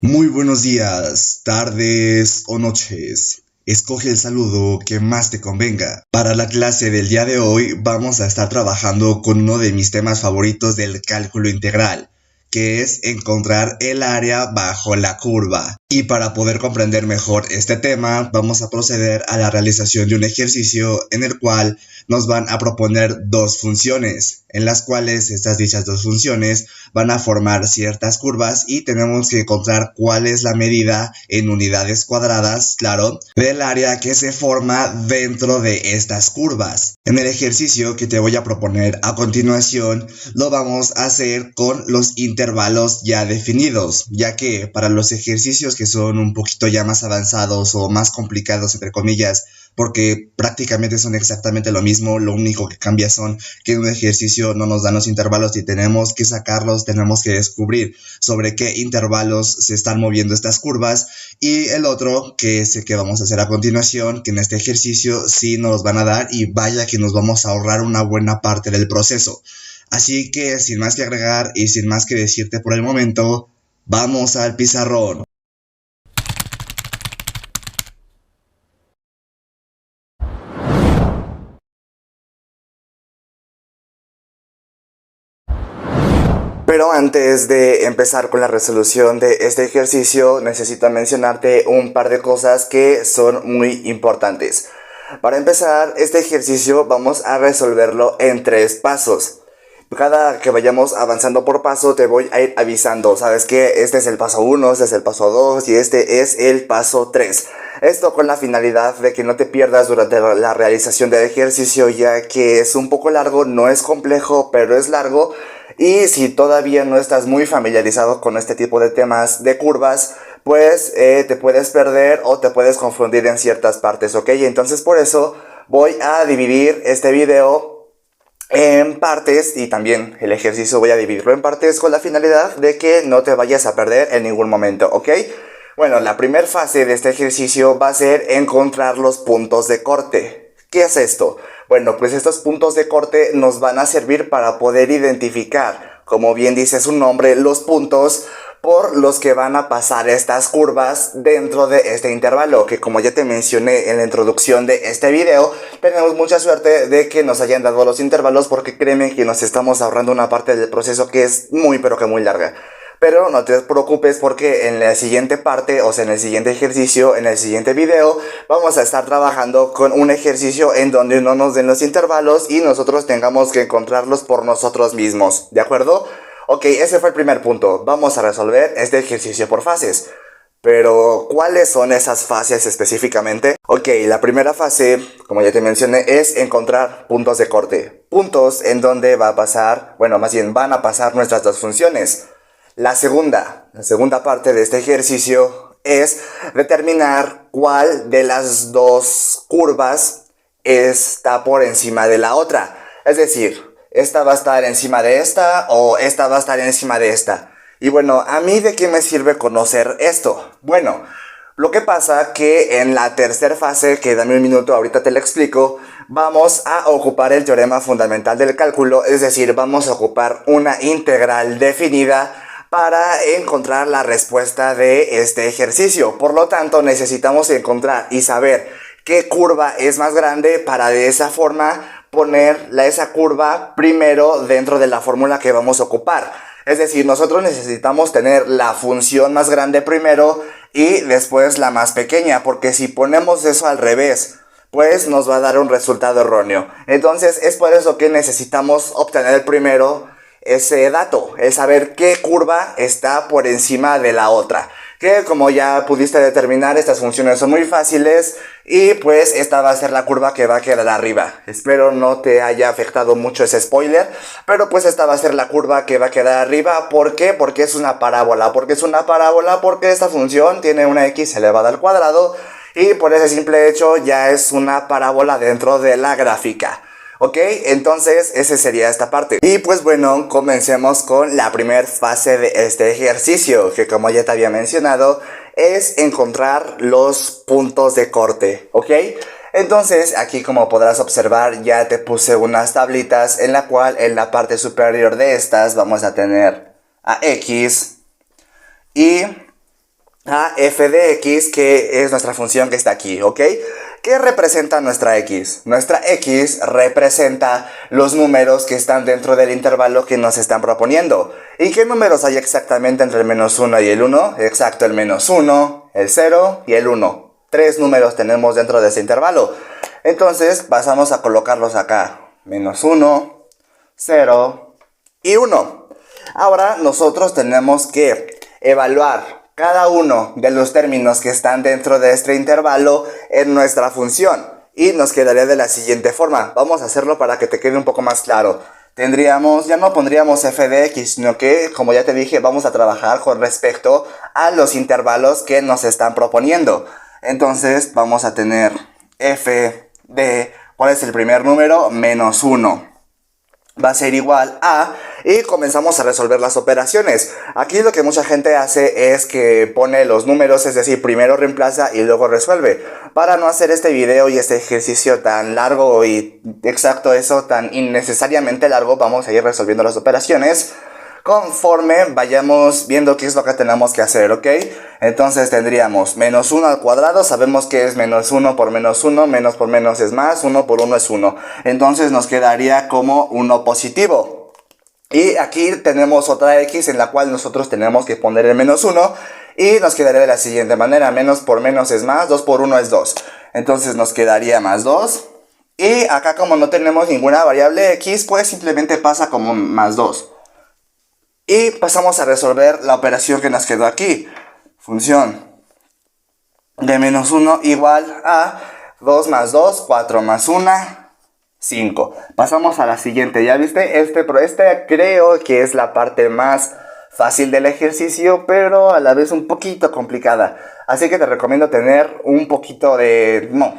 Muy buenos días, tardes o noches. Escoge el saludo que más te convenga. Para la clase del día de hoy vamos a estar trabajando con uno de mis temas favoritos del cálculo integral, que es encontrar el área bajo la curva. Y para poder comprender mejor este tema, vamos a proceder a la realización de un ejercicio en el cual nos van a proponer dos funciones, en las cuales estas dichas dos funciones van a formar ciertas curvas y tenemos que encontrar cuál es la medida en unidades cuadradas, claro, del área que se forma dentro de estas curvas. En el ejercicio que te voy a proponer a continuación, lo vamos a hacer con los intervalos ya definidos, ya que para los ejercicios que son un poquito ya más avanzados o más complicados, entre comillas, porque prácticamente son exactamente lo mismo, lo único que cambia son que en un ejercicio no nos dan los intervalos y tenemos que sacarlos, tenemos que descubrir sobre qué intervalos se están moviendo estas curvas, y el otro, que es el que vamos a hacer a continuación, que en este ejercicio sí nos los van a dar y vaya que nos vamos a ahorrar una buena parte del proceso. Así que sin más que agregar y sin más que decirte por el momento, vamos al pizarrón. Pero antes de empezar con la resolución de este ejercicio, necesito mencionarte un par de cosas que son muy importantes. Para empezar, este ejercicio vamos a resolverlo en 3 pasos. Cada que vayamos avanzando por paso te voy a ir avisando, sabes que este es el paso 1, este es el paso 2 y este es el paso 3. Esto con la finalidad de que no te pierdas durante la realización del ejercicio, ya que es un poco largo, no es complejo, pero es largo. Y si todavía no estás muy familiarizado con este tipo de temas de curvas, pues te puedes perder o te puedes confundir en ciertas partes, ¿ok? Entonces por eso voy a dividir este video en partes, y también el ejercicio voy a dividirlo en partes con la finalidad de que no te vayas a perder en ningún momento, ¿ok? Bueno, la primera fase de este ejercicio va a ser encontrar los puntos de corte. ¿Qué es esto? Bueno, pues estos puntos de corte nos van a servir para poder identificar, como bien dice su nombre, los puntos por los que van a pasar estas curvas dentro de este intervalo, que como ya te mencioné en la introducción de este video, tenemos mucha suerte de que nos hayan dado los intervalos, porque créeme que nos estamos ahorrando una parte del proceso que es muy pero que muy larga. Pero no te preocupes, porque en la siguiente parte, o sea en el siguiente ejercicio, en el siguiente video, vamos a estar trabajando con un ejercicio en donde no nos den los intervalos y nosotros tengamos que encontrarlos por nosotros mismos, ¿de acuerdo? Ok, ese fue el primer punto. Vamos a resolver este ejercicio por fases. Pero, ¿cuáles son esas fases específicamente? Ok, la primera fase, como ya te mencioné, es encontrar puntos de corte. Puntos en donde va a pasar, bueno, más bien van a pasar nuestras dos funciones. La segunda parte de este ejercicio es determinar cuál de las dos curvas está por encima de la otra. Es decir, esta va a estar encima de esta o esta va a estar encima de esta. Y bueno, ¿a mí de qué me sirve conocer esto? Bueno, lo que pasa que en la tercera fase, que dame un minuto, ahorita te lo explico, vamos a ocupar el teorema fundamental del cálculo, es decir, vamos a ocupar una integral definida para encontrar la respuesta de este ejercicio. Por lo tanto, necesitamos encontrar y saber qué curva es más grande para de esa forma poner esa curva primero dentro de la fórmula que vamos a ocupar. Es decir, nosotros necesitamos tener la función más grande primero y después la más pequeña, porque si ponemos eso al revés, pues nos va a dar un resultado erróneo. Entonces es por eso que necesitamos obtener primero ese dato, es saber qué curva está por encima de la otra. Que como ya pudiste determinar, estas funciones son muy fáciles y pues esta va a ser la curva que va a quedar arriba. Espero no te haya afectado mucho ese spoiler, pero pues esta va a ser la curva que va a quedar arriba. ¿Por qué? Porque es una parábola. Porque esta función tiene una x elevada al cuadrado y por ese simple hecho ya es una parábola dentro de la gráfica. Ok, entonces esa sería esta parte. Y pues bueno, comencemos con la primera fase de este ejercicio, que como ya te había mencionado, es encontrar los puntos de corte. Ok, entonces aquí, como podrás observar, ya te puse unas tablitas en la cual en la parte superior de estas vamos a tener a x y a f de x, que es nuestra función que está aquí, ¿ok? ¿Qué representa nuestra x? Nuestra x representa los números que están dentro del intervalo que nos están proponiendo. ¿Y qué números hay exactamente entre el menos 1 y el 1? Exacto, el menos 1, el 0 y el 1. 3 números tenemos dentro de ese intervalo. Entonces pasamos a colocarlos acá. Menos 1, 0 y 1. Ahora nosotros tenemos que evaluar cada uno de los términos que están dentro de este intervalo en nuestra función. Y nos quedaría de la siguiente forma. Vamos a hacerlo para que te quede un poco más claro. Ya no pondríamos f de x, sino que, como ya te dije, vamos a trabajar con respecto a los intervalos que nos están proponiendo. Entonces vamos a tener f de, ¿cuál es el primer número? Menos 1. Va a ser igual a, y comenzamos a resolver las operaciones. Aquí lo que mucha gente hace es que pone los números, es decir, primero reemplaza y luego resuelve. Para no hacer este video y este ejercicio tan largo y exacto eso, tan innecesariamente largo, vamos a ir resolviendo las operaciones conforme vayamos viendo qué es lo que tenemos que hacer, ¿ok? Entonces tendríamos menos 1 al cuadrado, sabemos que es menos 1 por menos 1, menos por menos es más, 1 por 1 es 1. Entonces nos quedaría como 1 positivo. Y aquí tenemos otra x en la cual nosotros tenemos que poner el menos 1 y nos quedaría de la siguiente manera, menos por menos es más, 2 por 1 es 2. Entonces nos quedaría más 2. Y acá como no tenemos ninguna variable x, pues simplemente pasa como más 2. Y pasamos a resolver la operación que nos quedó aquí. Función de menos 1 igual a 2 más 2, 4 más 1, 5. Pasamos a la siguiente. ¿Ya viste? Este creo que es la parte más fácil del ejercicio, pero a la vez un poquito complicada. Así que te recomiendo tener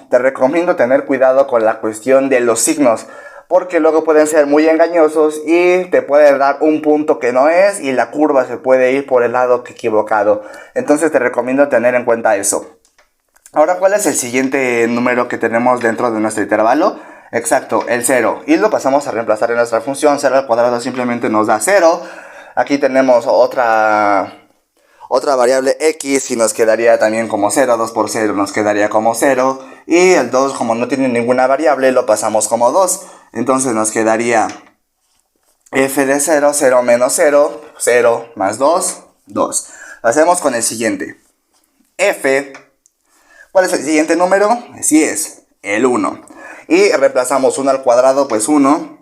te recomiendo tener cuidado con la cuestión de los signos, porque luego pueden ser muy engañosos y te puede dar un punto que no es y la curva se puede ir por el lado equivocado. Entonces te recomiendo tener en cuenta eso. Ahora, ¿cuál es el siguiente número que tenemos dentro de nuestro intervalo? Exacto, el 0. Y lo pasamos a reemplazar en nuestra función. 0 al cuadrado simplemente nos da 0. Aquí tenemos otra variable x y nos quedaría también como 0, 2 por 0 nos quedaría como 0, y el 2 como no tiene ninguna variable lo pasamos como 2, entonces nos quedaría f de 0, 0 menos 0, 0 más 2, 2. Hacemos con el siguiente, f, ¿cuál es el siguiente número? Sí es, el 1, y reemplazamos 1 al cuadrado, pues 1,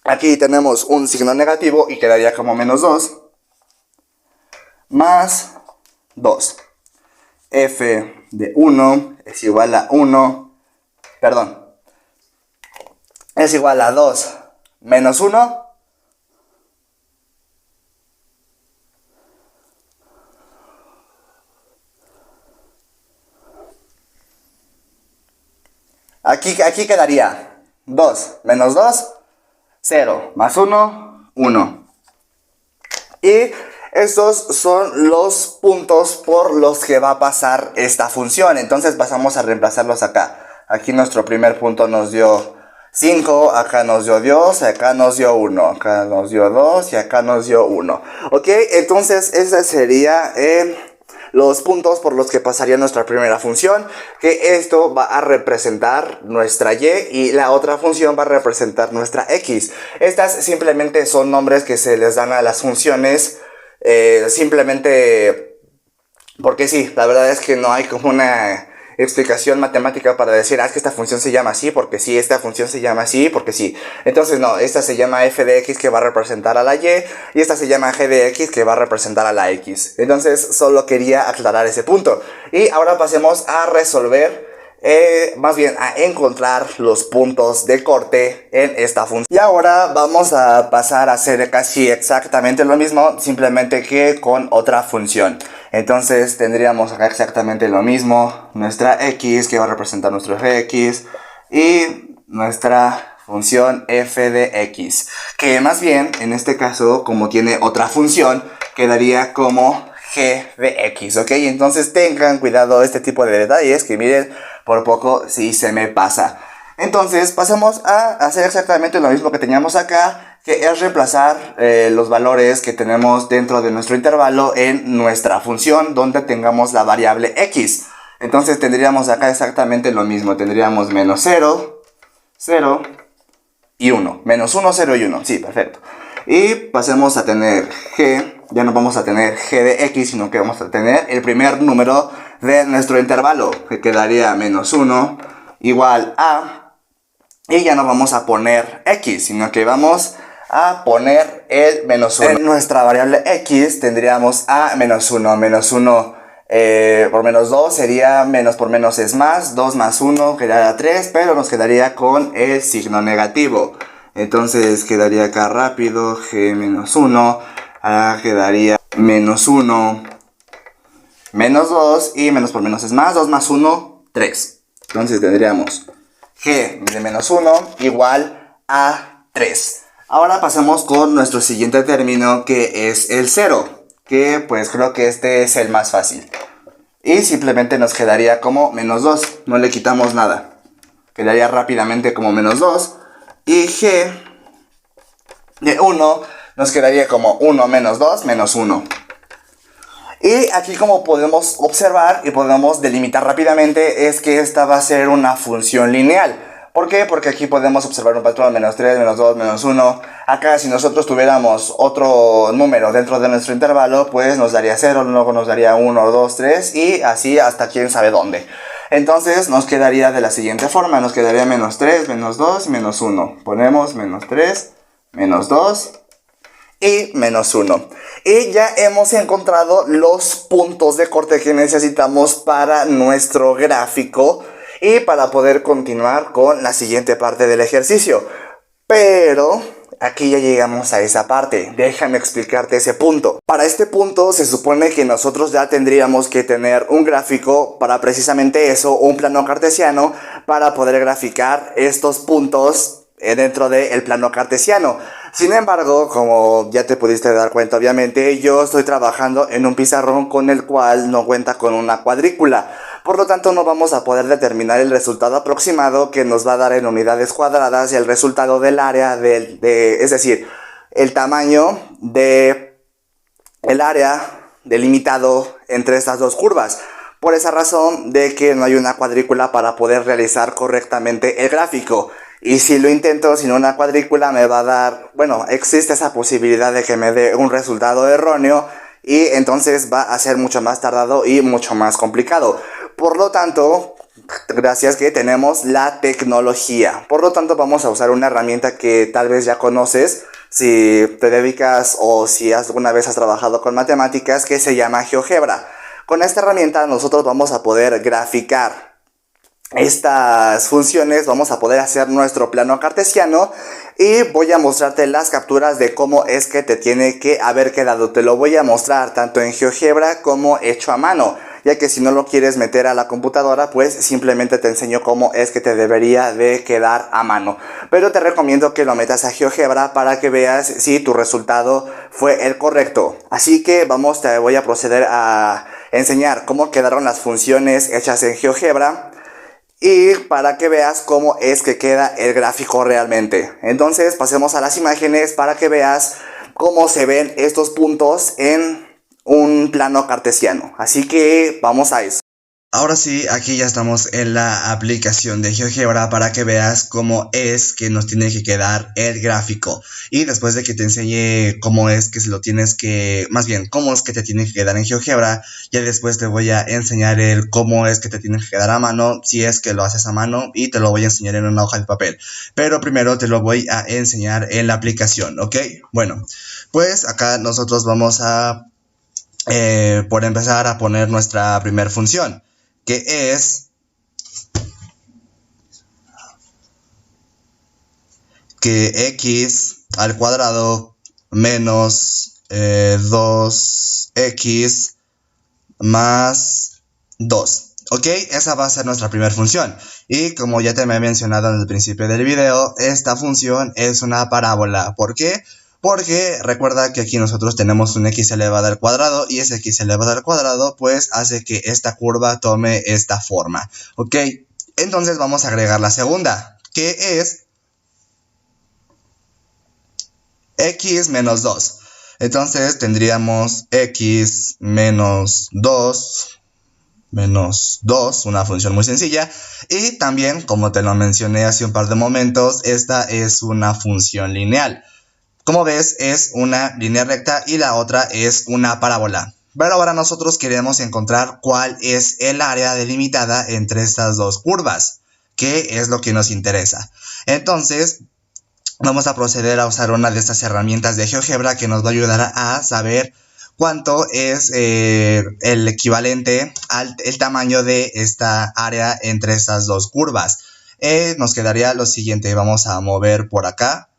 aquí tenemos un signo negativo y quedaría como menos 2, más 2. F de 1 es igual a 2 menos 1. Aquí quedaría 2 menos 2, 0 más 1, 1. Y estos son los puntos por los que va a pasar esta función. Entonces pasamos a reemplazarlos acá. Aquí nuestro primer punto nos dio 5, acá nos dio 2, acá nos dio 1, acá nos dio 2 y acá nos dio 1. Ok, entonces ese sería los puntos por los que pasaría nuestra primera función, que esto va a representar nuestra y la otra función va a representar nuestra x. Estas simplemente son nombres que se les dan a las funciones, simplemente porque sí. La verdad es que no hay como una explicación matemática para decir, es que esta función se llama así porque sí, esta función se llama así porque sí. Entonces no, esta se llama f de x que va a representar a la y esta se llama g de x que va a representar a la x. Entonces solo quería aclarar ese punto. Y ahora pasemos a resolver, más bien a encontrar los puntos de corte en esta función. Y ahora vamos a pasar a hacer casi exactamente lo mismo, simplemente que con otra función. Entonces tendríamos acá exactamente lo mismo, nuestra x que va a representar nuestro gx y nuestra función f de x, que más bien en este caso, como tiene otra función, quedaría como g de x, ¿ok? Entonces tengan cuidado este tipo de detalles, que miren, por poco sí se me pasa. Entonces pasamos a hacer exactamente lo mismo que teníamos acá, que es reemplazar los valores que tenemos dentro de nuestro intervalo en nuestra función donde tengamos la variable x. Entonces tendríamos acá exactamente lo mismo, tendríamos menos 0, 0 y 1, menos 1, 0 y 1, sí, perfecto. Y pasemos a tener g, ya no vamos a tener g de x, sino que vamos a tener el primer número de nuestro intervalo, que quedaría menos 1 igual a, y ya no vamos a poner x, sino que vamos a poner el menos 1. En nuestra variable x tendríamos a menos 1, menos 1 por menos 2 sería menos por menos es más, 2 más 1 quedaría 3, pero nos quedaría con el signo negativo. Entonces quedaría acá rápido g menos 1, acá quedaría menos 1, menos 2 y menos por menos es más, 2 más 1, 3. Entonces tendríamos g de menos 1 igual a 3. Ahora pasamos con nuestro siguiente término, que es el 0, que pues creo que este es el más fácil. Y simplemente nos quedaría como menos 2, no le quitamos nada. Quedaría rápidamente como menos 2. Y g de 1 nos quedaría como 1 menos 2 menos 1. Y aquí, como podemos observar y podemos delimitar rápidamente, es que esta va a ser una función lineal. ¿Por qué? Porque aquí podemos observar un patrón, menos 3, menos 2, menos 1. Acá, si nosotros tuviéramos otro número dentro de nuestro intervalo, pues nos daría 0, luego nos daría 1, 2, 3 y así hasta quién sabe dónde. Entonces nos quedaría de la siguiente forma, nos quedaría menos 3, menos 2, menos 1. Ponemos menos 3, menos 2 y menos 1. Y ya hemos encontrado los puntos de corte que necesitamos para nuestro gráfico y para poder continuar con la siguiente parte del ejercicio. Pero aquí ya llegamos a esa parte. Déjame explicarte ese punto. Para este punto se supone que nosotros ya tendríamos que tener un gráfico para precisamente eso, un plano cartesiano, para poder graficar estos puntos dentro del plano cartesiano. Sin embargo, como ya te pudiste dar cuenta, obviamente, yo estoy trabajando en un pizarrón con el cual no cuenta con una cuadrícula. Por lo tanto, no vamos a poder determinar el resultado aproximado que nos va a dar en unidades cuadradas el resultado del área es decir, el tamaño de el área delimitado entre estas dos curvas. Por esa razón de que no hay una cuadrícula para poder realizar correctamente el gráfico. Y si lo intento sin una cuadrícula me va a dar, bueno, existe esa posibilidad de que me dé un resultado erróneo y entonces va a ser mucho más tardado y mucho más complicado. Por lo tanto, gracias que tenemos la tecnología. Por lo tanto, vamos a usar una herramienta que tal vez ya conoces si te dedicas o si alguna vez has trabajado con matemáticas, que se llama GeoGebra. Con esta herramienta nosotros vamos a poder graficar estas funciones, vamos a poder hacer nuestro plano cartesiano y voy a mostrarte las capturas de cómo es que te tiene que haber quedado. Te lo voy a mostrar tanto en GeoGebra como hecho a mano, ya que si no lo quieres meter a la computadora, pues simplemente te enseño cómo es que te debería de quedar a mano. Pero te recomiendo que lo metas a GeoGebra para que veas si tu resultado fue el correcto. Así que te voy a proceder a enseñar cómo quedaron las funciones hechas en GeoGebra y para que veas cómo es que queda el gráfico realmente. Entonces pasemos a las imágenes para que veas cómo se ven estos puntos en un plano cartesiano. Así que vamos a eso. Ahora sí, aquí ya estamos en la aplicación de GeoGebra para que veas cómo es que nos tiene que quedar el gráfico. Y después de que te enseñe cómo es que se lo tienes que, más bien, cómo es que te tiene que quedar en GeoGebra, ya después te voy a enseñar el cómo es que te tiene que quedar a mano, si es que lo haces a mano, y te lo voy a enseñar en una hoja de papel. Pero primero te lo voy a enseñar en la aplicación, ¿ok? Bueno, pues acá nosotros vamos a, por empezar a poner nuestra primer función, que es que x al cuadrado menos 2x más 2. Ok, esa va a ser nuestra primera función. Y como ya te me he mencionado en el principio del video, esta función es una parábola. ¿Por qué? Porque recuerda que aquí nosotros tenemos un x elevado al cuadrado y ese x elevado al cuadrado pues hace que esta curva tome esta forma. Ok, entonces vamos a agregar la segunda, que es x menos 2. Entonces tendríamos x menos 2 menos 2, una función muy sencilla. Y también, como te lo mencioné hace un par de momentos, esta es una función lineal. Como ves, es una línea recta y la otra es una parábola. Pero ahora nosotros queremos encontrar cuál es el área delimitada entre estas dos curvas, que es lo que nos interesa. Entonces, vamos a proceder a usar una de estas herramientas de GeoGebra que nos va a ayudar a saber cuánto es el equivalente al el tamaño de esta área entre estas dos curvas. Nos quedaría lo siguiente, vamos a mover por acá,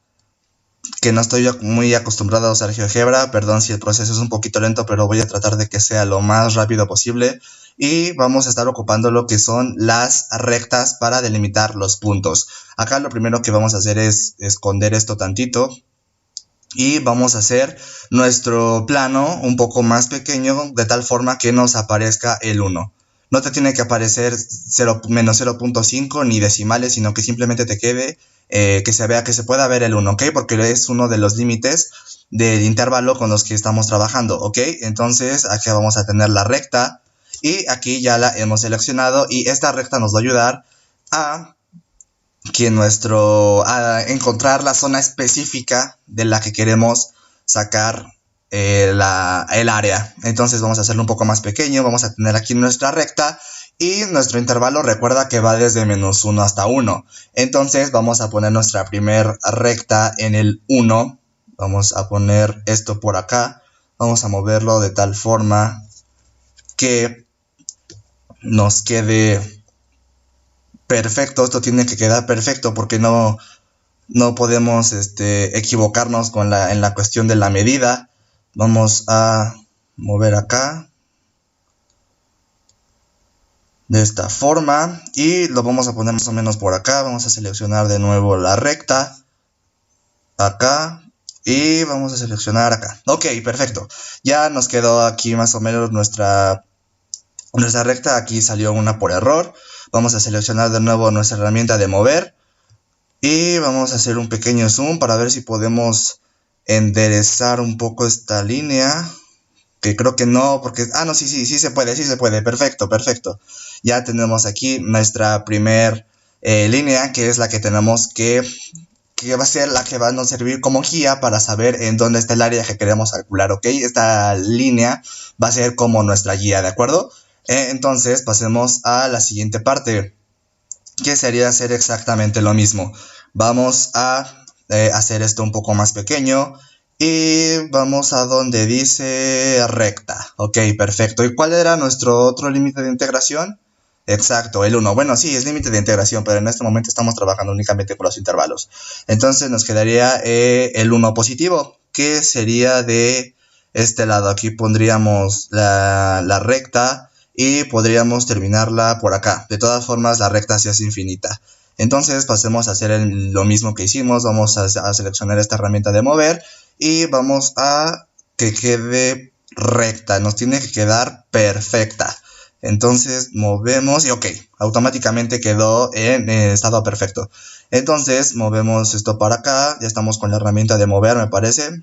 que no estoy muy acostumbrado a usar GeoGebra, perdón si el proceso es un poquito lento, pero voy a tratar de que sea lo más rápido posible. Y vamos a estar ocupando lo que son las rectas para delimitar los puntos. Acá lo primero que vamos a hacer es esconder esto tantito. Y vamos a hacer nuestro plano un poco más pequeño, de tal forma que nos aparezca el 1. No te tiene que aparecer menos 0.5 ni decimales, sino que simplemente te quede que se vea, que se pueda ver el 1, ¿ok? Porque es uno de los límites del intervalo con los que estamos trabajando, ¿ok? Entonces aquí vamos a tener la recta y aquí ya la hemos seleccionado y esta recta nos va a ayudar a encontrar la zona específica de la que queremos sacar el área. Entonces vamos a hacerlo un poco más pequeño, vamos a tener aquí nuestra recta y nuestro intervalo recuerda que va desde menos 1 hasta 1. Entonces vamos a poner nuestra primer recta en el 1, vamos a poner esto por acá, vamos a moverlo de tal forma que nos quede perfecto. Esto tiene que quedar perfecto porque no podemos equivocarnos en la cuestión de la medida. Vamos a mover acá de esta forma y lo vamos a poner más o menos por acá. Vamos a seleccionar de nuevo la recta acá y vamos a seleccionar acá. Ok, perfecto. Ya nos quedó aquí más o menos nuestra recta. Aquí salió una por error. Vamos a seleccionar de nuevo nuestra herramienta de mover y vamos a hacer un pequeño zoom para ver si podemos enderezar un poco esta línea, que creo que no, porque, no, sí se puede, perfecto, ya tenemos aquí nuestra primer línea, que es la que tenemos que va a ser la que va a nos servir como guía para saber en dónde está el área que queremos calcular, ¿ok? Esta línea va a ser como nuestra guía, ¿de acuerdo? Entonces pasemos a la siguiente parte, que sería hacer exactamente lo mismo. Vamos a hacer esto un poco más pequeño y vamos a donde dice recta. Ok, perfecto. ¿Y cuál era nuestro otro límite de integración? Exacto, el 1. Bueno, sí, es límite de integración, pero en este momento estamos trabajando únicamente con los intervalos. Entonces nos quedaría el 1 positivo, que sería de este lado. Aquí pondríamos la recta y podríamos terminarla por acá. De todas formas, la recta sí es infinita. Entonces pasemos a hacer lo mismo que hicimos. Vamos a seleccionar esta herramienta de mover y vamos a que quede recta. Nos tiene que quedar perfecta. Entonces movemos y ok, automáticamente quedó en estado perfecto. Entonces movemos esto para acá. Ya estamos con la herramienta de mover, me parece.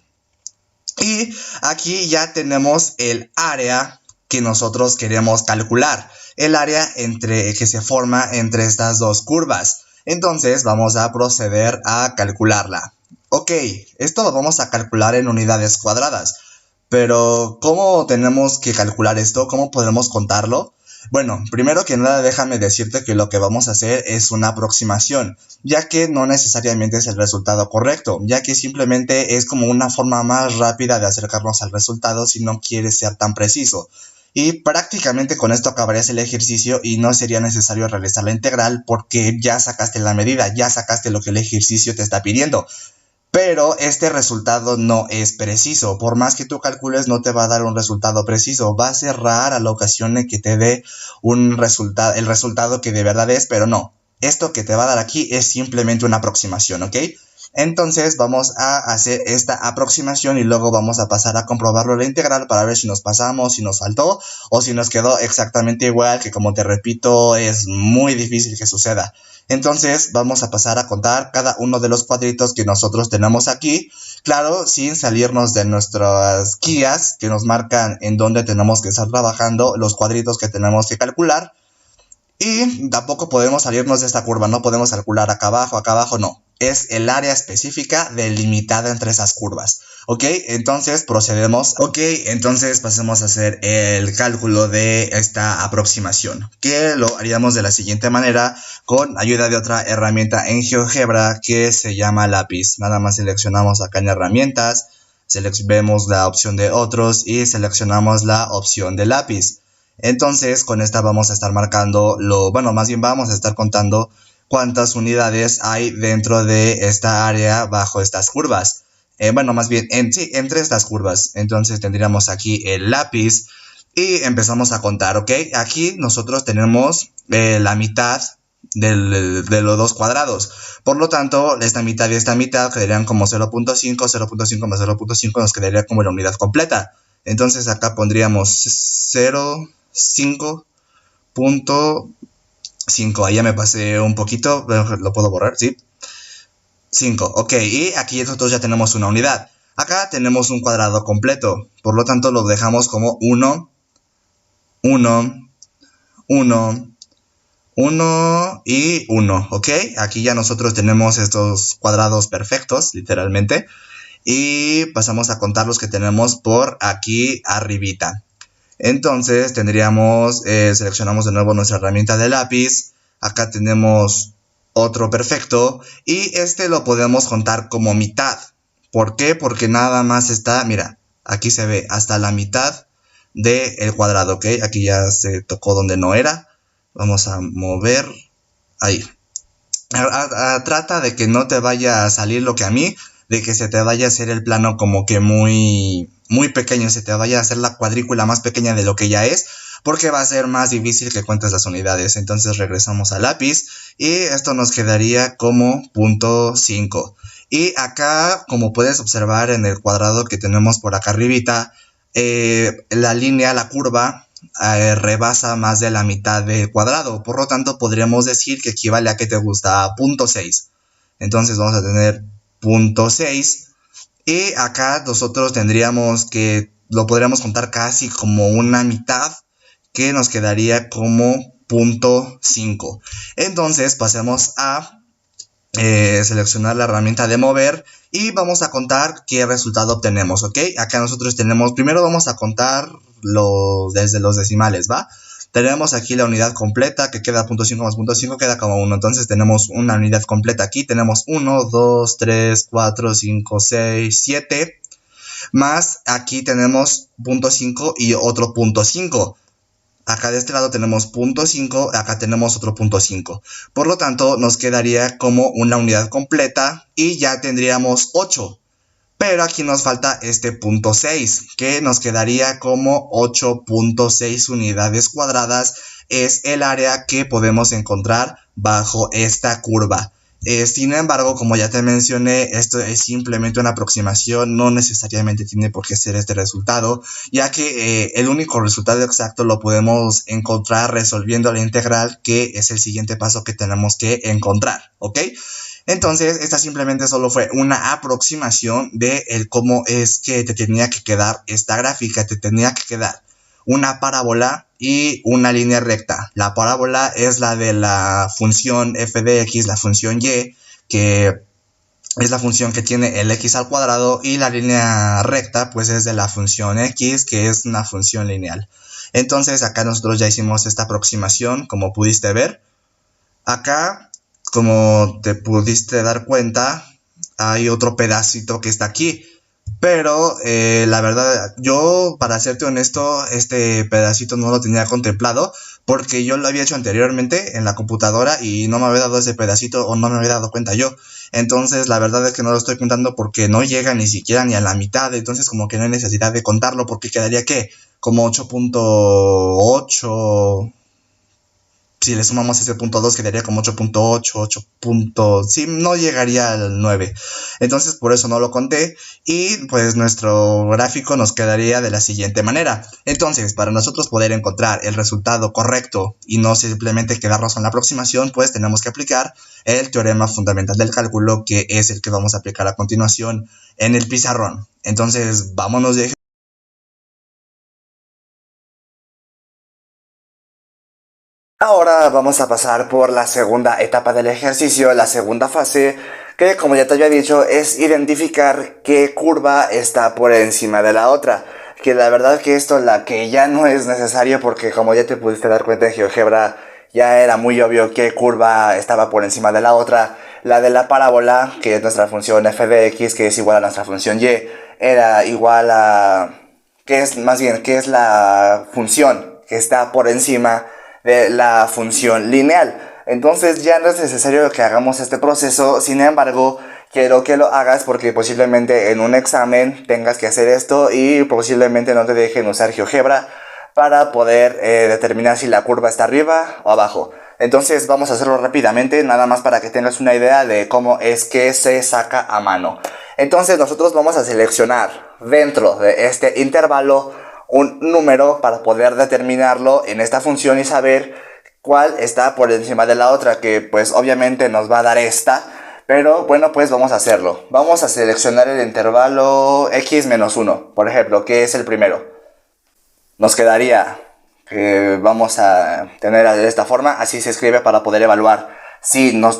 Y aquí ya tenemos el área que nosotros queremos calcular, el área que se forma entre estas dos curvas. Entonces vamos a proceder a calcularla. Ok, esto lo vamos a calcular en unidades cuadradas, pero ¿cómo tenemos que calcular esto? ¿Cómo podremos contarlo? Bueno, primero que nada déjame decirte que lo que vamos a hacer es una aproximación, ya que no necesariamente es el resultado correcto, ya que simplemente es como una forma más rápida de acercarnos al resultado si no quieres ser tan preciso. Y prácticamente con esto acabarías el ejercicio y no sería necesario realizar la integral porque ya sacaste la medida, ya sacaste lo que el ejercicio te está pidiendo. Pero este resultado no es preciso. Por más que tú calcules, no te va a dar un resultado preciso. Va a ser rara la ocasión en que te dé el resultado que de verdad es, pero no. Esto que te va a dar aquí es simplemente una aproximación, ¿ok? Entonces vamos a hacer esta aproximación y luego vamos a pasar a comprobarlo la integral para ver si nos pasamos, si nos faltó o si nos quedó exactamente igual, que como te repito es muy difícil que suceda. Entonces vamos a pasar a contar cada uno de los cuadritos que nosotros tenemos aquí, claro, sin salirnos de nuestras guías que nos marcan en dónde tenemos que estar trabajando, los cuadritos que tenemos que calcular. Y tampoco podemos salirnos de esta curva, no podemos calcular acá abajo, no. Es el área específica delimitada entre esas curvas. ¿Ok? Entonces procedemos. Ok, entonces pasemos a hacer el cálculo de esta aproximación, que lo haríamos de la siguiente manera con ayuda de otra herramienta en GeoGebra que se llama lápiz. Nada más seleccionamos acá en herramientas, vemos la opción de otros y seleccionamos la opción de lápiz. Entonces con esta vamos a estar marcando más bien vamos a estar contando cuántas unidades hay dentro de esta área bajo estas curvas. Más bien entre estas curvas. Entonces tendríamos aquí el lápiz y empezamos a contar, ¿ok? Aquí nosotros tenemos la mitad de los dos cuadrados. Por lo tanto, esta mitad y esta mitad quedarían como 0.5, 0.5 más 0.5 nos quedaría como la unidad completa. Entonces acá pondríamos 0.5, ahí ya me pasé un poquito, lo puedo borrar, ¿sí? 5, ok, y aquí nosotros ya tenemos una unidad. Acá tenemos un cuadrado completo, por lo tanto lo dejamos como 1, 1, 1, 1 y 1, ok. Aquí ya nosotros tenemos estos cuadrados perfectos, literalmente. Y pasamos a contar los que tenemos por aquí arribita. Entonces tendríamos, seleccionamos de nuevo nuestra herramienta de lápiz. Acá tenemos otro perfecto y este lo podemos contar como mitad. ¿Por qué? Porque nada más está, mira, aquí se ve hasta la mitad del cuadrado, ¿ok? Aquí ya se tocó donde no era. Vamos a mover ahí. Trata de que no te vaya a salir lo que a mí, de que se te vaya a hacer el plano como que muy pequeño, se te vaya a hacer la cuadrícula más pequeña de lo que ya es, porque va a ser más difícil que cuentes las unidades. Entonces regresamos al lápiz y esto nos quedaría como 0.5. Y acá, como puedes observar en el cuadrado que tenemos por acá arribita, la línea, la curva, rebasa más de la mitad del cuadrado. Por lo tanto, podríamos decir que equivale a, ¿qué te gusta? A 0.6. Entonces vamos a tener 0.6. Y acá nosotros tendríamos que, lo podríamos contar casi como una mitad, que nos quedaría como 0.5. Entonces pasemos a seleccionar la herramienta de mover y vamos a contar qué resultado obtenemos, ¿ok? Acá nosotros tenemos, primero vamos a contar desde los decimales, ¿va? Tenemos aquí la unidad completa que queda 0.5 más 0.5 queda como 1. Entonces tenemos una unidad completa aquí. Tenemos 1, 2, 3, 4, 5, 6, 7. Más aquí tenemos 0.5 y otro 0.5. Acá de este lado tenemos 0.5, acá tenemos otro 0.5. Por lo tanto, nos quedaría como una unidad completa y ya tendríamos 8. Pero aquí nos falta este 0.6, que nos quedaría como 8.6 unidades cuadradas. Es el área que podemos encontrar bajo esta curva. Sin embargo, como ya te mencioné, esto es simplemente una aproximación, no necesariamente tiene por qué ser este resultado, ya que el único resultado exacto lo podemos encontrar resolviendo la integral, que es el siguiente paso que tenemos que encontrar, ¿ok? Entonces, esta simplemente solo fue una aproximación de cómo es que te tenía que quedar esta gráfica. Te tenía que quedar una parábola y una línea recta. La parábola es la de la función f de x, la función y, que es la función que tiene el x al cuadrado, y la línea recta pues es de la función x, que es una función lineal. Entonces acá nosotros ya hicimos esta aproximación, como pudiste ver. Acá, como te pudiste dar cuenta, hay otro pedacito que está aquí. Pero la verdad, yo, para serte honesto, este pedacito no lo tenía contemplado, porque yo lo había hecho anteriormente en la computadora y no me había dado ese pedacito, o no me había dado cuenta yo. Entonces la verdad es que no lo estoy contando porque no llega ni siquiera ni a la mitad. Entonces como que no hay necesidad de contarlo, porque quedaría, ¿qué? Como 8.8, si le sumamos ese punto 2 quedaría como 8.8, 8. Sí, no llegaría al 9. Entonces por eso no lo conté y pues nuestro gráfico nos quedaría de la siguiente manera. Entonces para nosotros poder encontrar el resultado correcto y no simplemente quedarnos en la aproximación, pues tenemos que aplicar el teorema fundamental del cálculo, que es el que vamos a aplicar a continuación en el pizarrón. Entonces vámonos de... Ahora vamos a pasar por la segunda etapa del ejercicio, la segunda fase, que como ya te había dicho es identificar qué curva está por encima de la otra. Que la verdad que esto la que ya no es necesario, porque como ya te pudiste dar cuenta en GeoGebra ya era muy obvio qué curva estaba por encima de la otra. La de la parábola, que es nuestra función f de x, que es igual a nuestra función y, era igual a... que es más bien, que es la función que está por encima de la función lineal. Entonces ya no es necesario que hagamos este proceso. Sin embargo, quiero que lo hagas porque posiblemente en un examen tengas que hacer esto y posiblemente no te dejen usar GeoGebra para poder determinar si la curva está arriba o abajo. Entonces vamos a hacerlo rápidamente, nada más para que tengas una idea de cómo es que se saca a mano. Entonces nosotros vamos a seleccionar dentro de este intervalo un número para poder determinarlo en esta función y saber cuál está por encima de la otra, que pues obviamente nos va a dar esta, pero bueno, pues vamos a hacerlo. Vamos a seleccionar el intervalo x menos 1, por ejemplo, que es el primero. Nos quedaría que vamos a tener de esta forma, así se escribe para poder evaluar.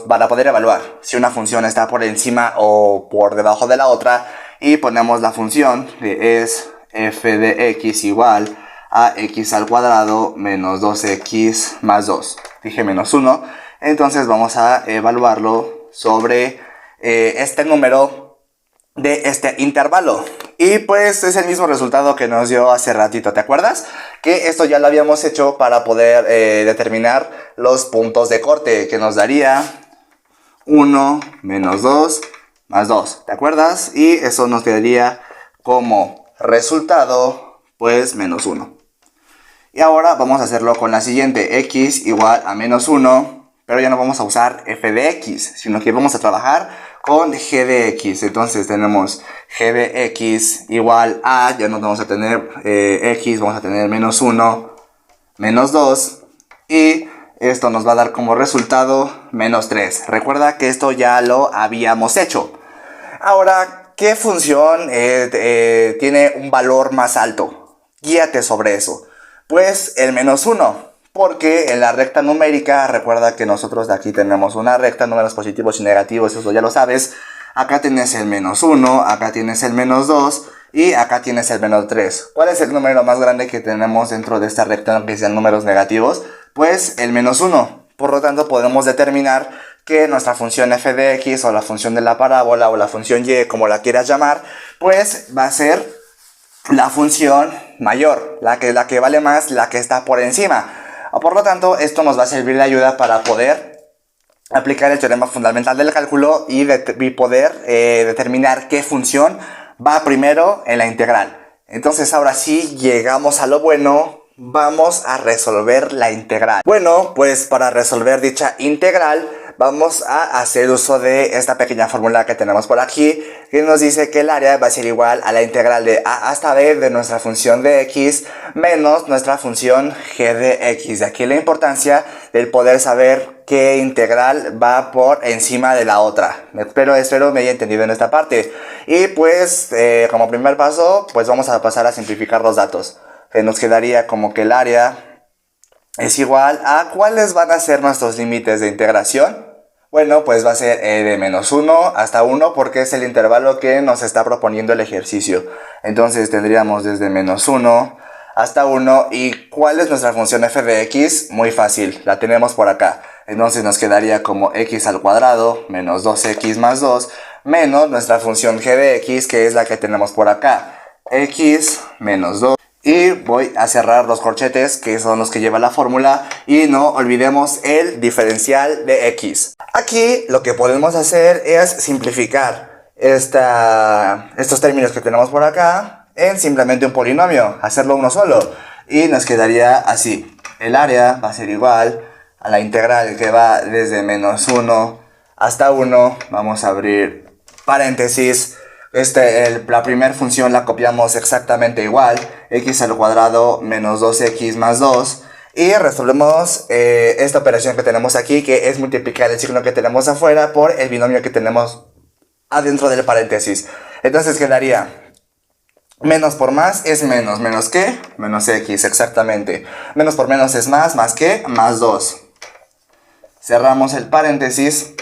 Para poder evaluar si una función está por encima o por debajo de la otra, y ponemos la función que es f de x igual a x al cuadrado menos 2x más 2. Dije menos 1. Entonces vamos a evaluarlo sobre este número de este intervalo. Y pues es el mismo resultado que nos dio hace ratito, ¿te acuerdas? Que esto ya lo habíamos hecho para poder determinar los puntos de corte, que nos daría 1 menos 2 más 2, ¿te acuerdas? Y eso nos quedaría como resultado pues menos 1. Y ahora vamos a hacerlo con la siguiente, x igual a menos 1, pero ya no vamos a usar f de x, sino que vamos a trabajar con g de x. Entonces tenemos g de x igual a, ya no vamos a tener x, vamos a tener menos 1, menos 2, y esto nos va a dar como resultado menos 3. Recuerda que esto ya lo habíamos hecho. Ahora, ¿qué función tiene un valor más alto? Guíate sobre eso. Pues el menos 1, porque en la recta numérica, recuerda que nosotros de aquí tenemos una recta, números positivos y negativos, eso ya lo sabes. Acá tienes el menos 1, acá tienes el menos 2 y acá tienes el menos 3. ¿Cuál es el número más grande que tenemos dentro de esta recta que sean números negativos? Pues el menos 1. Por lo tanto, podemos determinar que nuestra función f de x o la función de la parábola o la función y, como la quieras llamar, pues va a ser la función mayor, la que vale más, la que está por encima. Por lo tanto, esto nos va a servir de ayuda para poder aplicar el teorema fundamental del cálculo y poder determinar qué función va primero en la integral. Entonces ahora sí llegamos a lo bueno. Vamos a resolver la integral. Bueno, pues para resolver dicha integral vamos a hacer uso de esta pequeña fórmula que tenemos por aquí, que nos dice que el área va a ser igual a la integral de a hasta b de nuestra función de x menos nuestra función g de x. De aquí la importancia del poder saber qué integral va por encima de la otra. Espero me haya entendido en esta parte. Y pues como primer paso, pues vamos a pasar a simplificar los datos. Nos quedaría como que el área es igual a ¿cuáles van a ser nuestros límites de integración? Bueno, pues va a ser de menos 1 hasta 1 porque es el intervalo que nos está proponiendo el ejercicio. Entonces tendríamos desde menos 1 hasta 1. ¿Y cuál es nuestra función f de x? Muy fácil, la tenemos por acá. Entonces nos quedaría como x al cuadrado menos 2x más 2 menos nuestra función g de x, que es la que tenemos por acá. X menos 2. Y voy a cerrar los corchetes, que son los que lleva la fórmula, y no olvidemos el diferencial de x. Aquí lo que podemos hacer es simplificar estos términos que tenemos por acá en simplemente un polinomio, hacerlo uno solo, y nos quedaría así. El área va a ser igual a la integral que va desde menos 1 hasta 1, vamos a abrir paréntesis. La primera función la copiamos exactamente igual, x al cuadrado menos 2x más 2, y resolvemos esta operación que tenemos aquí, que es multiplicar el signo que tenemos afuera por el binomio que tenemos adentro del paréntesis. Entonces quedaría menos por más es menos, ¿menos qué? Menos x, exactamente. Menos por menos es más qué? Más 2. Cerramos el paréntesis.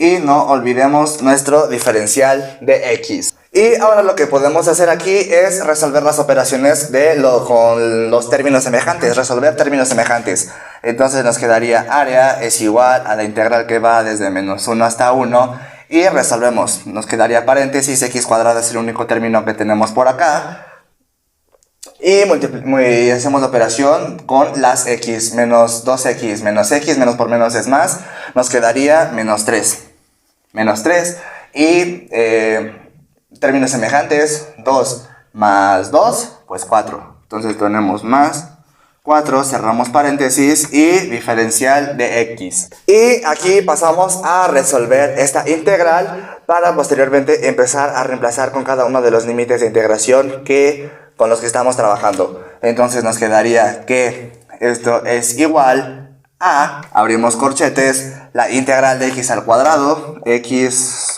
Y no olvidemos nuestro diferencial de x. Y ahora lo que podemos hacer aquí es resolver las operaciones con los términos semejantes, resolver términos semejantes. Entonces nos quedaría área es igual a la integral que va desde menos 1 hasta 1. Y resolvemos, nos quedaría paréntesis, x cuadrado es el único término que tenemos por acá. Y hacemos la operación con las x, menos 2x menos x, menos por menos es más, nos quedaría menos 3. Menos 3 y términos semejantes, 2 más 2, pues 4. Entonces tenemos más 4, cerramos paréntesis y diferencial de x. Y aquí pasamos a resolver esta integral para posteriormente empezar a reemplazar con cada uno de los límites de integración con los que estamos trabajando. Entonces nos quedaría que esto es igual a, abrimos corchetes, la integral de x al cuadrado, x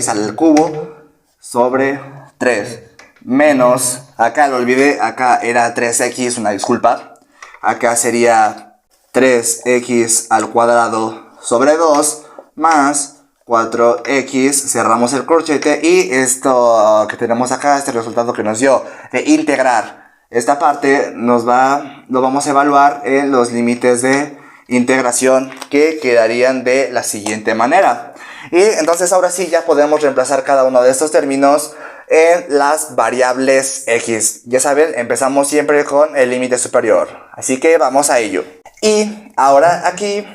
al cubo, sobre 3, menos, acá lo olvidé, acá era 3x, una disculpa, acá sería 3x al cuadrado sobre 2, más 4x, cerramos el corchete, y esto que tenemos acá, este resultado que nos dio de integrar esta parte lo vamos a evaluar en los límites de integración, que quedarían de la siguiente manera. Y entonces ahora sí ya podemos reemplazar cada uno de estos términos en las variables x. Ya saben, empezamos siempre con el límite superior. Así que vamos a ello. Y ahora aquí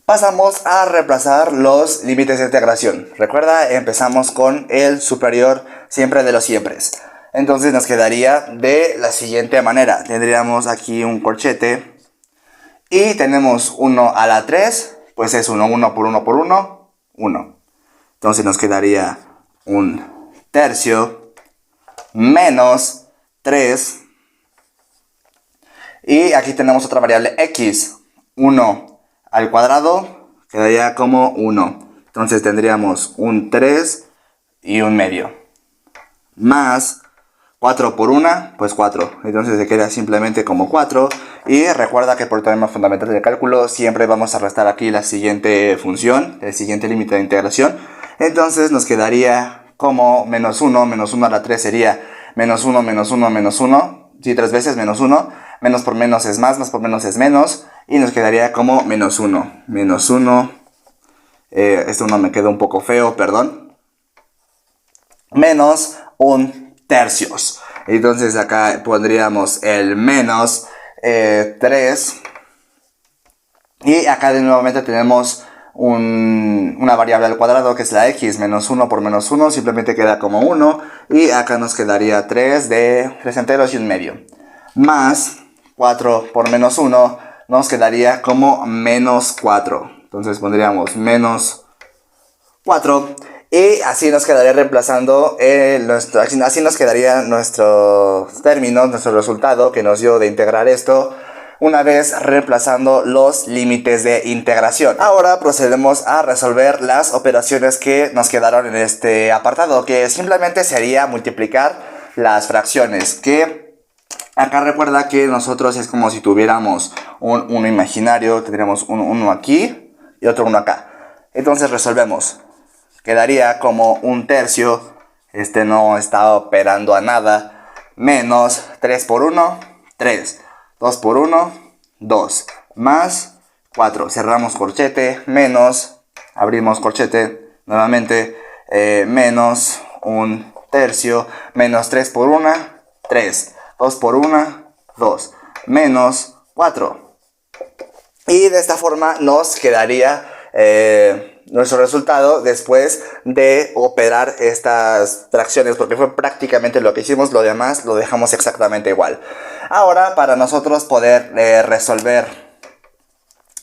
pasamos a reemplazar los límites de integración. Recuerda, empezamos con el superior siempre de los siempres. Entonces nos quedaría de la siguiente manera. Tendríamos aquí un corchete y tenemos 1 a la 3, pues es 1 por 1 por 1, 1. Entonces nos quedaría un tercio menos 3. Y aquí tenemos otra variable x, 1 al cuadrado, quedaría como 1. Entonces tendríamos un 3 y un medio. Más 4 por 1, pues 4. Entonces se queda simplemente como 4. Y recuerda que por teorema fundamental de cálculo siempre vamos a restar aquí la siguiente función, el siguiente límite de integración. Entonces nos quedaría como menos 1 a la 3 sería menos 1, menos 1, menos 1. Sí, 3 veces menos 1. Menos por menos es más por menos es menos. Y nos quedaría como menos 1. Menos 1. Esto no me quedó un poco feo, perdón. Menos 1 tercios. Entonces acá pondríamos el menos 3. Y acá de nuevamente tenemos una variable al cuadrado que es la x, menos 1 por menos 1, simplemente queda como 1. Y acá nos quedaría 3 enteros y un medio. Más 4 por menos 1 nos quedaría como menos 4. Entonces pondríamos menos 4. Y así nos quedaría reemplazando así nos quedaría nuestro término, nuestro resultado que nos dio de integrar esto, una vez reemplazando los límites de integración. Ahora procedemos a resolver las operaciones que nos quedaron en este apartado, que simplemente sería multiplicar las fracciones, que acá recuerda que nosotros es como si tuviéramos un 1 imaginario, tendríamos un 1 aquí y otro 1 acá. Entonces resolvemos. Quedaría como un tercio, no está operando a nada, menos 3 por 1, 3, 2 por 1, 2, más 4, cerramos corchete, menos, abrimos corchete, nuevamente, menos un tercio, menos 3 por 1, 3, 2 por 1, 2, menos 4. Y de esta forma nos quedaría nuestro resultado después de operar estas fracciones, porque fue prácticamente lo que hicimos, lo demás lo dejamos exactamente igual. Ahora, para nosotros poder resolver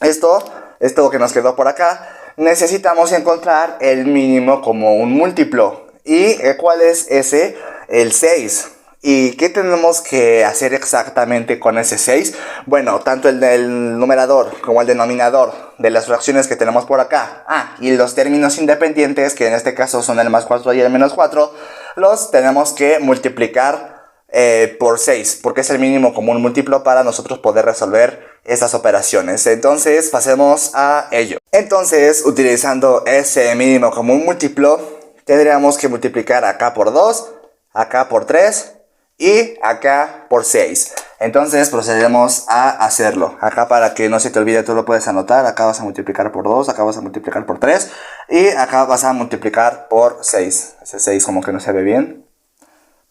esto que nos quedó por acá, necesitamos encontrar el mínimo como un múltiplo. ¿Y cuál es ese? El 6. ¿Y qué tenemos que hacer exactamente con ese 6? Bueno, tanto el del numerador como el denominador de las fracciones que tenemos por acá, y los términos independientes, que en este caso son el más 4 y el menos 4, los tenemos que multiplicar por 6, porque es el mínimo común múltiplo para nosotros poder resolver estas operaciones. Entonces pasemos a ello. Entonces, utilizando ese mínimo común múltiplo, tendríamos que multiplicar acá por 2, acá por 3 y acá por 6. Entonces procedemos a hacerlo. Acá, para que no se te olvide, tú lo puedes anotar. Acá vas a multiplicar por 2, acá vas a multiplicar por 3 y acá vas a multiplicar por 6. Ese 6 como que no se ve bien.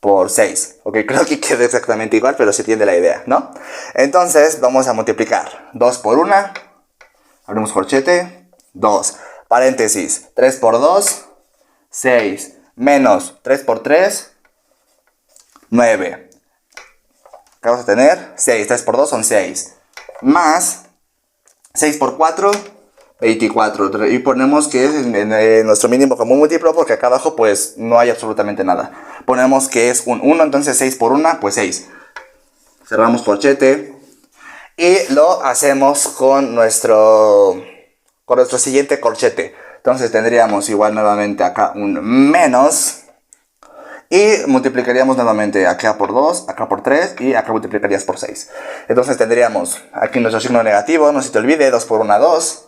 Por 6. Ok, creo que queda exactamente igual, pero se entiende la idea, ¿no? Entonces vamos a multiplicar 2 por 1, abrimos corchete, 2, paréntesis, 3 por 2, 6, menos 3 por 3, 9. Acá vamos a tener 6, 3 por 2 son 6, más 6 por 4, 24. Y ponemos que es en nuestro mínimo común múltiplo, porque acá abajo pues no hay absolutamente nada. Ponemos que es un 1, entonces 6 por 1, pues 6. Cerramos corchete y lo hacemos con nuestro siguiente corchete. Entonces tendríamos igual nuevamente acá un menos. Y multiplicaríamos nuevamente acá por 2, acá por 3 y acá multiplicarías por 6. Entonces tendríamos aquí nuestro signo negativo, no se te olvide, 2 por 1, 2.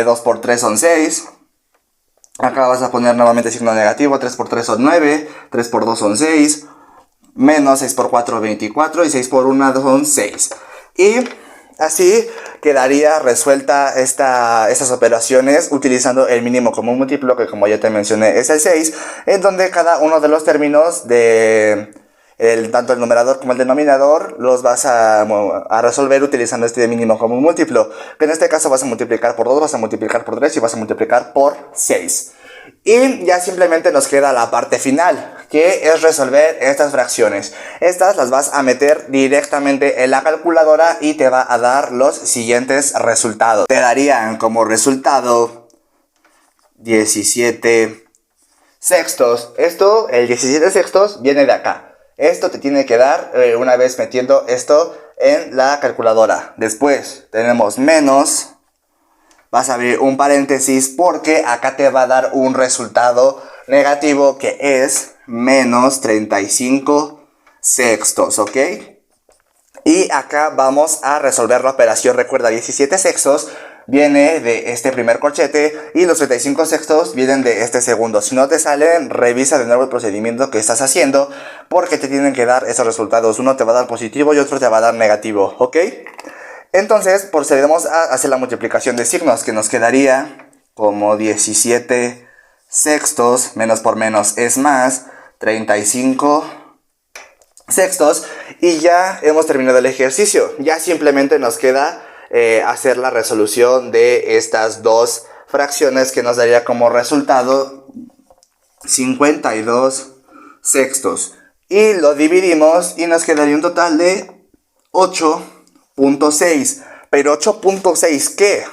2 por 3 son 6. Acá vas a poner nuevamente signo negativo, 3 por 3 son 9, 3 por 2 son 6, menos 6 por 4, 24 y 6 por 1 son 6. Y así quedaría resuelta estas operaciones utilizando el mínimo común múltiplo, que como ya te mencioné es el 6, en donde cada uno de los términos de tanto el numerador como el denominador los vas a resolver utilizando este mínimo común múltiplo, que en este caso vas a multiplicar por 2, vas a multiplicar por 3 y vas a multiplicar por 6. Y ya simplemente nos queda la parte final, que es resolver estas fracciones. Estas las vas a meter directamente en la calculadora y te va a dar los siguientes resultados. Te darían como resultado 17 sextos. El 17 sextos viene de acá. Esto te tiene que dar una vez metiendo esto en la calculadora. Después tenemos menos. Vas a abrir un paréntesis porque acá te va a dar un resultado negativo, que es menos 35 sextos, ¿ok? Y acá vamos a resolver la operación. Recuerda, 17 sextos viene de este primer corchete y los 35 sextos vienen de este segundo. Si no te salen, revisa de nuevo el procedimiento que estás haciendo, porque te tienen que dar esos resultados. Uno te va a dar positivo y otro te va a dar negativo, ¿ok? Entonces procedemos a hacer la multiplicación de signos, que nos quedaría como 17 sextos, menos por menos es más, 35 sextos, y ya hemos terminado el ejercicio. Ya simplemente nos queda hacer la resolución de estas dos fracciones, que nos daría como resultado 52 sextos. Y lo dividimos y nos quedaría un total de 8.6. Pero 8.6 ¿qué?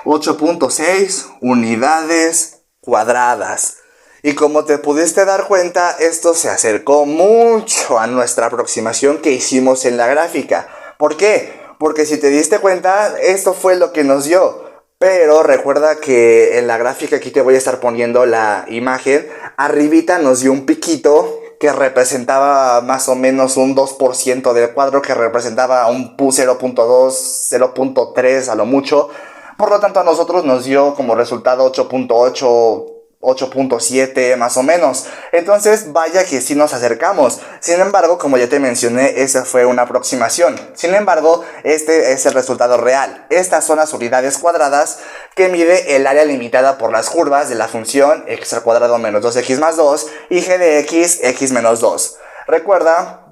8.6 unidades cuadradas. Y como te pudiste dar cuenta, esto se acercó mucho a nuestra aproximación que hicimos en la gráfica. ¿Por qué? Porque si te diste cuenta, esto fue lo que nos dio. Pero recuerda que en la gráfica, aquí te voy a estar poniendo la imagen, arribita nos dio un piquito que representaba más o menos un 2% del cuadro, que representaba un 0.2, 0.3 a lo mucho. Por lo tanto, a nosotros nos dio como resultado 8.8, 8.7 más o menos. Entonces vaya que sí nos acercamos. Sin embargo, como ya te mencioné, esa fue una aproximación. Sin embargo, este es el resultado real. Estas son las unidades cuadradas que mide el área limitada por las curvas de la función x al cuadrado menos 2x más 2 y g de x, x menos 2. Recuerda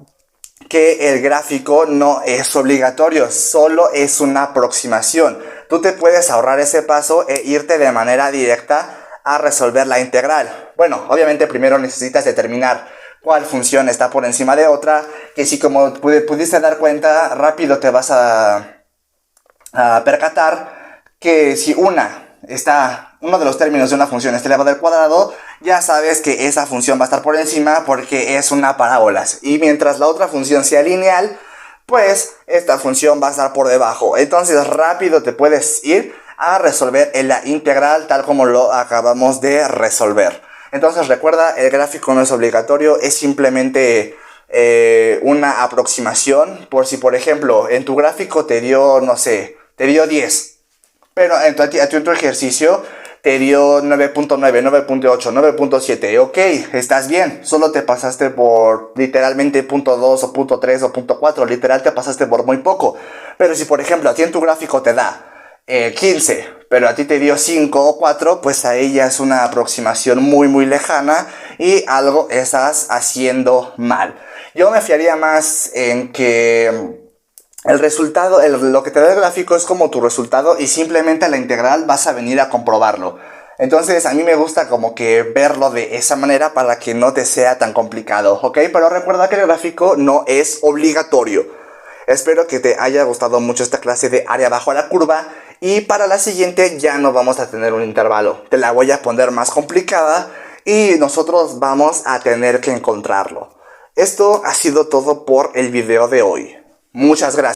que el gráfico no es obligatorio, solo es una aproximación. Tú te puedes ahorrar ese paso e irte de manera directa a resolver la integral. Bueno, obviamente primero necesitas determinar cuál función está por encima de otra, que si como pudiste dar cuenta, rápido te vas a percatar que si uno de los términos de una función está elevado al cuadrado, ya sabes que esa función va a estar por encima porque es una parábola. Y mientras la otra función sea lineal, pues esta función va a estar por debajo. Entonces rápido te puedes ir a resolver en la integral tal como lo acabamos de resolver. Entonces recuerda, el gráfico no es obligatorio, es simplemente una aproximación. Por si por ejemplo en tu gráfico te dio, no sé, te dio 10, pero en tu ejercicio te dio 9.9, 9.8, 9.7. Ok, estás bien. Solo te pasaste por literalmente punto 2 o punto 3 o punto 4. Literal te pasaste por muy poco. Pero si por ejemplo a ti en tu gráfico te da 15, pero a ti te dio 5 o 4, pues ahí ya es una aproximación muy lejana y algo estás haciendo mal. Yo me fiaría más en que el resultado, lo que te da el gráfico es como tu resultado y simplemente a la integral vas a venir a comprobarlo. Entonces a mí me gusta como que verlo de esa manera para que no te sea tan complicado, ¿ok? Pero recuerda que el gráfico no es obligatorio. Espero que te haya gustado mucho esta clase de área bajo la curva y para la siguiente ya no vamos a tener un intervalo. Te la voy a poner más complicada y nosotros vamos a tener que encontrarlo. Esto ha sido todo por el video de hoy. Muchas gracias.